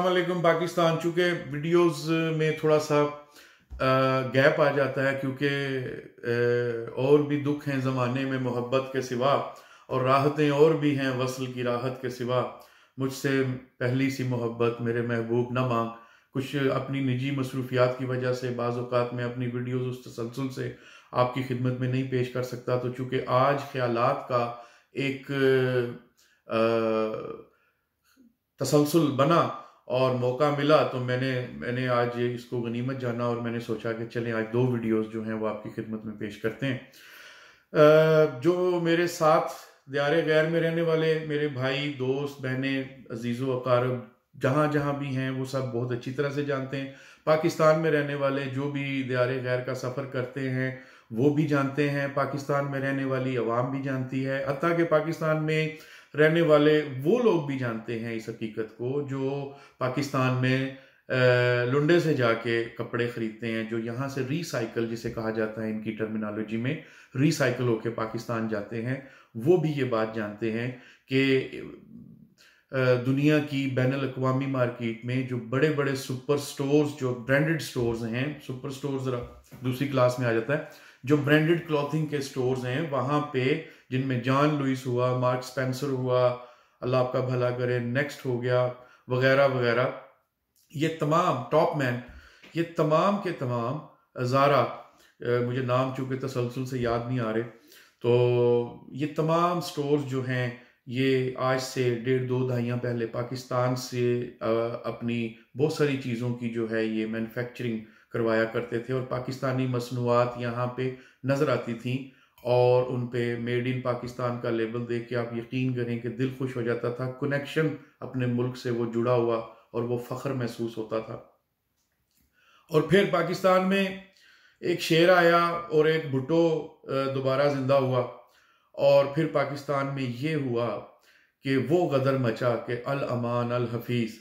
वालेकुम पाकिस्तान। चूँकि वीडियोस में थोड़ा सा गैप आ जाता है क्योंकि और भी दुख हैं ज़माने में मोहब्बत के सिवा, और राहतें और भी हैं वसल की राहत के सिवा। मुझसे पहली सी मोहब्बत मेरे महबूब न मांग। कुछ अपनी निजी मसरूफियात की वजह से बाज़ औक़ात मैं अपनी वीडियोस उस तसलसल से आपकी खिदमत में नहीं पेश कर सकता। तो चूँकि आज ख्यालात का एक तसलसल बना और मौका मिला, तो मैंने आज इसको गनीमत जाना और मैंने सोचा कि चलें आज दो वीडियोस जो हैं वो आपकी खिदमत में पेश करते हैं। जो मेरे साथ दियारे गैर में रहने वाले मेरे भाई, दोस्त, बहनें, अजीज़ो अकारब जहाँ जहाँ भी हैं वो सब बहुत अच्छी तरह से जानते हैं। पाकिस्तान में रहने वाले जो भी दियारे गैर का सफ़र करते हैं वो भी जानते हैं। पाकिस्तान में रहने वाली अवाम भी जानती है, हत्ता कि पाकिस्तान में रहने वाले वो लोग भी जानते हैं इस हकीकत को जो पाकिस्तान में लुंडे से जाके कपड़े खरीदते हैं, जो यहाँ से रीसाइकल जिसे कहा जाता है इनकी टर्मिनोलॉजी में, रीसाइकल होके पाकिस्तान जाते हैं। वो भी ये बात जानते हैं कि दुनिया की बैनुल अक़वामी मार्केट में जो बड़े बड़े सुपर स्टोर्स, जो ब्रांडेड स्टोर्स हैं, सुपर स्टोर्स ज़रा दूसरी क्लास में आ जाता है, जो ब्रांडेड क्लॉथिंग के स्टोर्स हैं वहाँ पे, जिनमें जॉन लुइस हुआ, मार्क स्पेंसर हुआ, अल्लाह आपका भला करे, नेक्स्ट हो गया, वगैरह वगैरह, ये तमाम टॉप मैन, ये तमाम के तमाम, ज़ारा, मुझे नाम चूँकि तसलसल से याद नहीं आ रहे, तो ये तमाम स्टोर्स जो हैं ये आज से 1.5-2 दहाइयाँ पहले पाकिस्तान से अपनी बहुत सारी चीज़ों की जो है ये मैन्युफैक्चरिंग करवाया करते थे, और पाकिस्तानी मसनूआत यहाँ पे नज़र आती थी और उन पे मेड इन पाकिस्तान का लेबल देख के आप यकीन करें कि दिल खुश हो जाता था। कनेक्शन अपने मुल्क से वो जुड़ा हुआ और वो फ़ख्र महसूस होता था। और फिर पाकिस्तान में एक शेर आया और एक भुट्टो दोबारा जिंदा हुआ, और फिर पाकिस्तान में ये हुआ कि वो गदर मचा कि अल अमान अल हफीज़।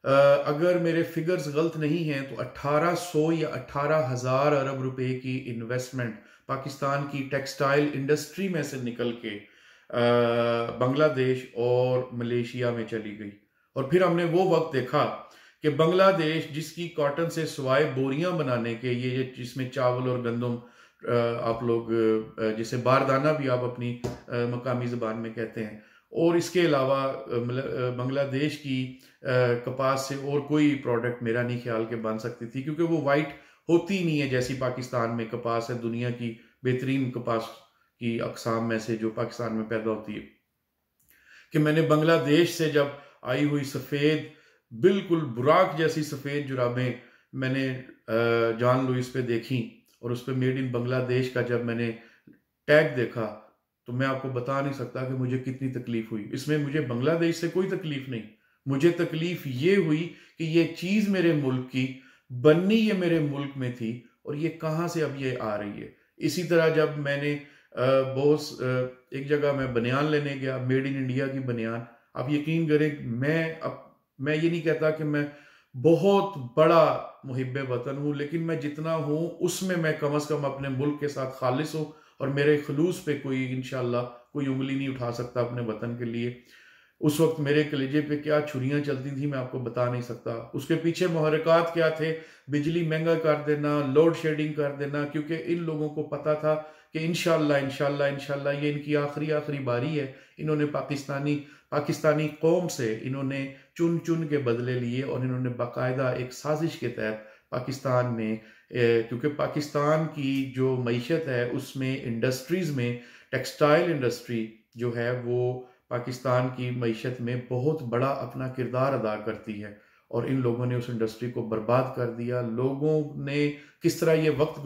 अगर मेरे फिगर्स गलत नहीं हैं तो 1800 या 18,000 अरब रुपए की इन्वेस्टमेंट पाकिस्तान की टेक्सटाइल इंडस्ट्री में से निकल के बांग्लादेश और मलेशिया में चली गई। और फिर हमने वो वक्त देखा कि बांग्लादेश, जिसकी कॉटन से सिवाय बोरियां बनाने के, ये जिसमें चावल और गंदम, आप लोग जिसे बारदाना भी आप अपनी मकामी ज़बान में कहते हैं, और इसके अलावा बांग्लादेश की कपास से और कोई प्रोडक्ट मेरा नहीं ख्याल के बन सकती थी, क्योंकि वो वाइट होती नहीं है जैसी पाकिस्तान में कपास है, दुनिया की बेहतरीन कपास की अकसाम में से जो पाकिस्तान में पैदा होती है। कि मैंने बांग्लादेश से जब आई हुई सफ़ेद, बिल्कुल बुराक जैसी सफ़ेद जुराबें मैंने जॉन लुइस पे देखी, और उस पर मेड इन बांग्लादेश का जब मैंने टैग देखा, तो मैं आपको बता नहीं सकता कि मुझे कितनी तकलीफ हुई। इसमें मुझे बांग्लादेश से कोई तकलीफ नहीं, मुझे तकलीफ ये हुई कि ये चीज़ मेरे मुल्क की बननी, ये मेरे मुल्क में थी, और ये कहाँ से अब ये आ रही है। इसी तरह जब मैंने एक जगह मैं बनियान लेने गया, मेड इन इंडिया की बनियान, आप यकीन करें, मैं ये नहीं कहता कि मैं बहुत बड़ा मुहिब्बे वतन हूँ, लेकिन मैं जितना हूँ उसमें मैं कम अज़ कम अपने मुल्क के साथ खालिस हूँ, और मेरे खलूस पे कोई इंशाल्लाह कोई उंगली नहीं उठा सकता अपने वतन के लिए। उस वक्त मेरे कलेजे पे क्या छुरियां चलती थी मैं आपको बता नहीं सकता। उसके पीछे मुहर्रिकात क्या थे, बिजली महंगा कर देना, लोड शेडिंग कर देना, क्योंकि इन लोगों को पता था कि इंशाल्लाह इंशाल्लाह इंशाल्लाह ये इनकी आखिरी बारी है। इन्होंने पाकिस्तानी कौम से इन्होंने चुन चुन के बदले लिए, और इन्होंने बाकायदा एक साजिश के तहत पाकिस्तान में, क्योंकि पाकिस्तान की जो मईशत है उसमें इंडस्ट्रीज़ में टेक्सटाइल इंडस्ट्री जो है वो पाकिस्तान की मईशत में बहुत बड़ा अपना किरदार अदा करती है, और इन लोगों ने उस इंडस्ट्री को बर्बाद कर दिया। लोगों ने किस तरह ये वक्त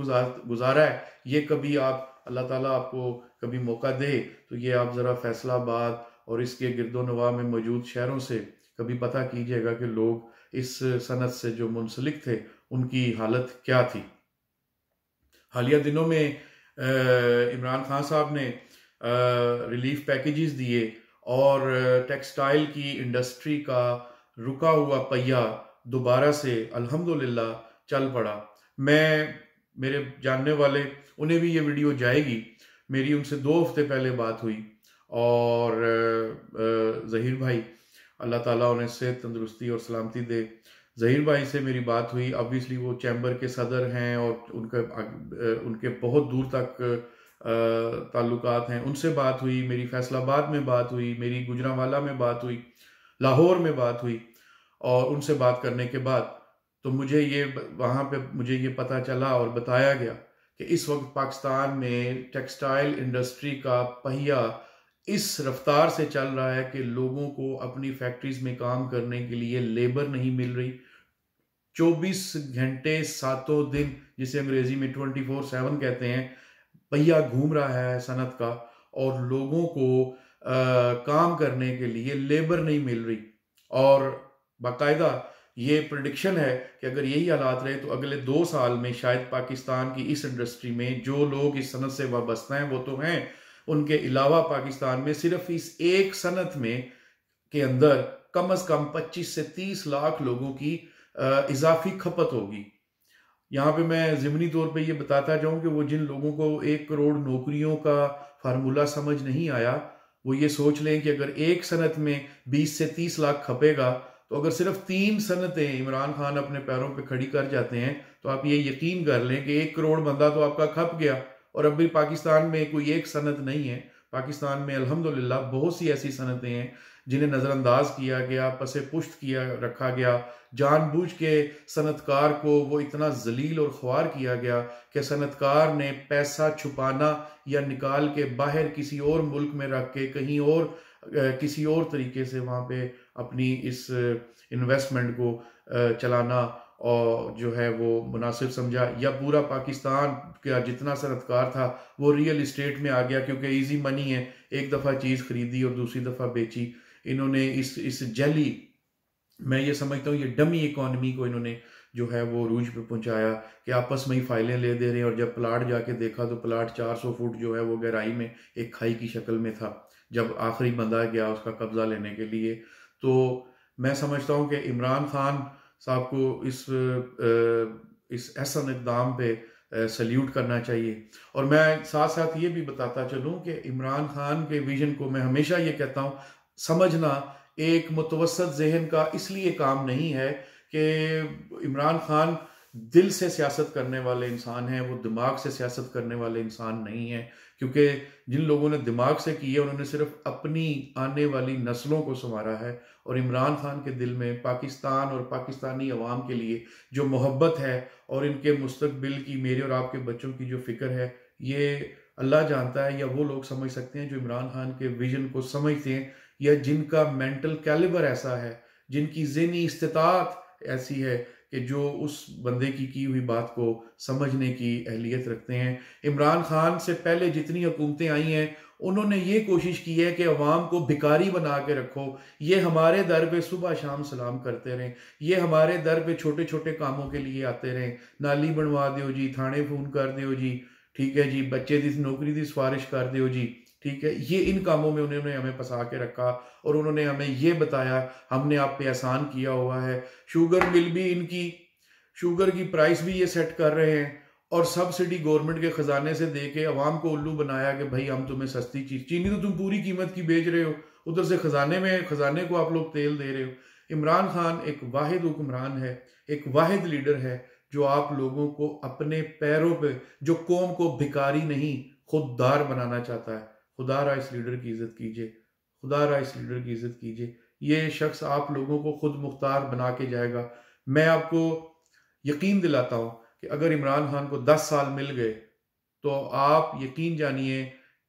गुजारा है, ये कभी आप, अल्लाह ताला आपको कभी मौका दे तो ये आप ज़रा फैसलाबाद और इसके गिरदोनवा में मौजूद शहरों से कभी पता कीजिएगा कि लोग इस सनत से जो मुंसलिक थे उनकी हालत क्या थी। हालिया दिनों में इमरान खान साहब ने रिलीफ पैकेजेस दिए, और टेक्सटाइल की इंडस्ट्री का रुका हुआ पहिया दोबारा से अल्हम्दुलिल्लाह चल पड़ा। मेरे जानने वाले, उन्हें भी ये वीडियो जाएगी, मेरी उनसे 2 हफ्ते पहले बात हुई, और ज़हीर भाई अल्लाह ताला उन्हें सेहत, तंदुरुस्ती और सलामती दे। ज़हीर भाई से मेरी बात हुई, ऑब्वियसली वो चैम्बर के सदर हैं और उनके बहुत दूर तक ताल्लुकात हैं। उनसे बात हुई, मेरी फैसलाबाद में बात हुई, मेरी गुजरांवाला में बात हुई, लाहौर में बात हुई। और उनसे बात करने के बाद तो वहाँ पे मुझे ये पता चला और बताया गया कि इस वक्त पाकिस्तान में टेक्सटाइल इंडस्ट्री का पहिया इस रफ्तार से चल रहा है कि लोगों को अपनी फैक्ट्रीज में काम करने के लिए लेबर नहीं मिल रही। 24 घंटे सातों दिन, जिसे अंग्रेजी में 24/7 कहते हैं, पहिया घूम रहा है सनत का, और लोगों को काम करने के लिए लेबर नहीं मिल रही। और बाकायदा ये प्रिडिक्शन है कि अगर यही हालात रहे तो अगले 2 साल में शायद पाकिस्तान की इस इंडस्ट्री में जो लोग इस सनत से वाबस्ता हैं वो तो हैं, उनके अलावा पाकिस्तान में सिर्फ इस एक सनत में के अंदर कम से कम 25 से 30 लाख लोगों की इजाफी खपत होगी। यहाँ पे मैं ज़िमनी तौर पे ये बताता जाऊँ कि वो जिन लोगों को 1 करोड़ नौकरियों का फार्मूला समझ नहीं आया, वो ये सोच लें कि अगर एक सनत में 20 से 30 लाख खपेगा, तो अगर सिर्फ 3 सनतें इमरान खान अपने पैरों पे खड़ी कर जाते हैं तो आप ये यकीन कर लें कि 1 करोड़ बंदा तो आपका खप गया। और अभी पाकिस्तान में कोई एक सनत नहीं है। पाकिस्तान में अल्हम्दुलिल्लाह बहुत सी ऐसी सनतें हैं जिन्हें नज़रअंदाज किया गया, पसे पुश्त किया रखा गया, जानबूझ के सनतकार को वो इतना जलील और ख्वार किया गया कि सनतकार ने पैसा छुपाना या निकाल के बाहर किसी और मुल्क में रख के कहीं और किसी और तरीके से वहाँ पे अपनी इस इन्वेस्टमेंट को चलाना और जो है वो मुनासिब समझा। या पूरा पाकिस्तान का जितना सनतकार था वो रियल इस्टेट में आ गया, क्योंकि इजी मनी है, एक दफ़ा चीज़ खरीदी और दूसरी दफ़ा बेची। इन्होंने इस जैली, मैं ये समझता हूँ ये डमी इकॉनमी को इन्होंने जो है वो रूज पे पहुंचाया कि आपस में ही फाइलें ले दे रहे हैं। और जब प्लाट जाके देखा तो प्लाट 400 फुट जो है वो गहराई में एक खाई की शक्ल में था जब आखिरी बंदा गया उसका कब्जा लेने के लिए। तो मैं समझता हूँ कि इमरान खान साहब को इस ऐसा इक़दाम पे सल्यूट करना चाहिए। और मैं साथ साथ ये भी बताता चलूँ कि इमरान खान के विजन को मैं हमेशा ये कहता हूँ, समझना एक मुतवस्सत जहन का इसलिए काम नहीं है कि इमरान खान दिल से सियासत करने वाले इंसान हैं, वो दिमाग से सियासत करने वाले इंसान नहीं हैं। क्योंकि जिन लोगों ने दिमाग से की है उन्होंने सिर्फ अपनी आने वाली नस्लों को संवारा है। और इमरान खान के दिल में पाकिस्तान और पाकिस्तानी अवाम के लिए जो मोहब्बत है और इनके मुस्तकबिल की, मेरे और आपके बच्चों की जो फिक्र है, ये अल्लाह जानता है या वो लोग समझ सकते हैं जो इमरान खान के विजन को समझते हैं या जिनका मेंटल कैलिबर ऐसा है, जिनकी ज़हनी इस्तिताअत ऐसी है कि जो उस बंदे की हुई बात को समझने की अहलियत रखते हैं। इमरान खान से पहले जितनी हुकूमतें आई हैं उन्होंने ये कोशिश की है कि अवाम को भिखारी बना के रखो, ये हमारे दर पे सुबह शाम सलाम करते रहें, ये हमारे दर पे छोटे छोटे कामों के लिए आते रहें, नाली बनवा दो जी, थाने फोन कर दो जी, ठीक है जी, बच्चे की नौकरी की सिफारिश कर दो जी, ठीक है। ये इन कामों में उन्होंने हमें फंसा के रखा और उन्होंने हमें ये बताया हमने आप पे एहसान किया हुआ है। शुगर मिल भी इनकी, शुगर की प्राइस भी ये सेट कर रहे हैं और सब्सिडी गवर्नमेंट के खजाने से दे के अवाम को उल्लू बनाया कि भाई हम तुम्हें सस्ती चीज, चीनी तो तुम पूरी कीमत की बेच रहे हो, उधर से खजाने को आप लोग तेल दे रहे हो। इमरान खान एक वाहिद हुक्मरान है, एक वाहिद लीडर है जो आप लोगों को अपने पैरों पे, जो कौम को भिखारी नहीं खुददार बनाना चाहता है। खुदा रा इस लीडर की इज्जत कीजिए, खुदा रा इस लीडर की इज्जत कीजिए। ये शख्स आप लोगों को खुद मुख्तार बना के जाएगा। मैं आपको यकीन दिलाता हूं कि अगर इमरान खान को 10 साल मिल गए तो आप यकीन जानिए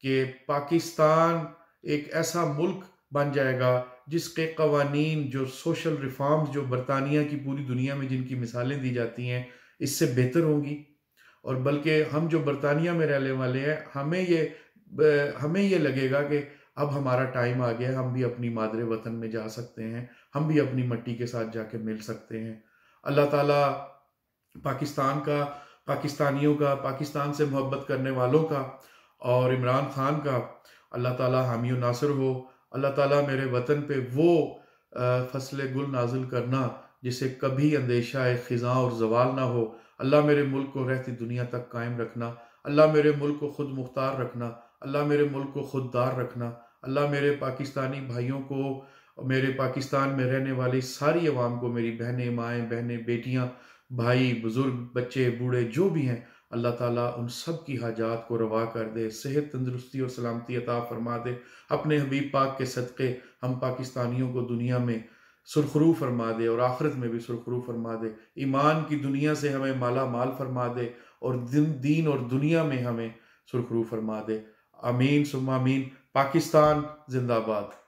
कि पाकिस्तान एक ऐसा मुल्क बन जाएगा जिसके कवानीन, जो सोशल रिफॉर्म्स जो बरतानिया की पूरी दुनिया में जिनकी मिसालें दी जाती हैं, इससे बेहतर होंगी। और बल्कि हम जो बरतानिया में रहने वाले हैं हमें ये लगेगा कि अब हमारा टाइम आ गया, हम भी अपनी मादरे वतन में जा सकते हैं, हम भी अपनी मट्टी के साथ जाके मिल सकते हैं। अल्लाह ताला पाकिस्तान का, पाकिस्तानियों का, पाकिस्तान से मोहब्बत करने वालों का और इमरान खान का अल्लाह ताला हामी व नासिर हो। अल्लाह ताला मेरे वतन पे वो फसल गुल नाजिल करना जिसे कभी अंदेशा खिज़ां और जवाल ना हो। अल्लाह मेरे मुल्क को रहती दुनिया तक कायम रखना। अल्लाह मेरे मुल्क को खुद मुख्तार रखना। अल्लाह मेरे मुल्क को खुददार रखना। अल्लाह मेरे पाकिस्तानी भाइयों को और मेरे पाकिस्तान में रहने वाली सारी अवाम को, मेरी बहनें, माएँ, बहनें, बेटियाँ, भाई, बुज़ुर्ग, बच्चे, बूढ़े जो भी हैं, अल्लाह ताला उन सब की हाजात को रवा कर दे, सेहत, तंदुरुस्ती और सलामती अता फरमा दे। अपने हबीब पाक के सदक़े हम पाकिस्तानियों को दुनिया में सुरखरू फरमा दे और आखिरत में भी सुरखरू फरमा दे। ईमान की दुनिया से हमें माला माल फरमा दे और दीन और दुनिया में हमें सुरखरू फरमा दे। आमीन सुम्मा आमीन। पाकिस्तान जिंदाबाद।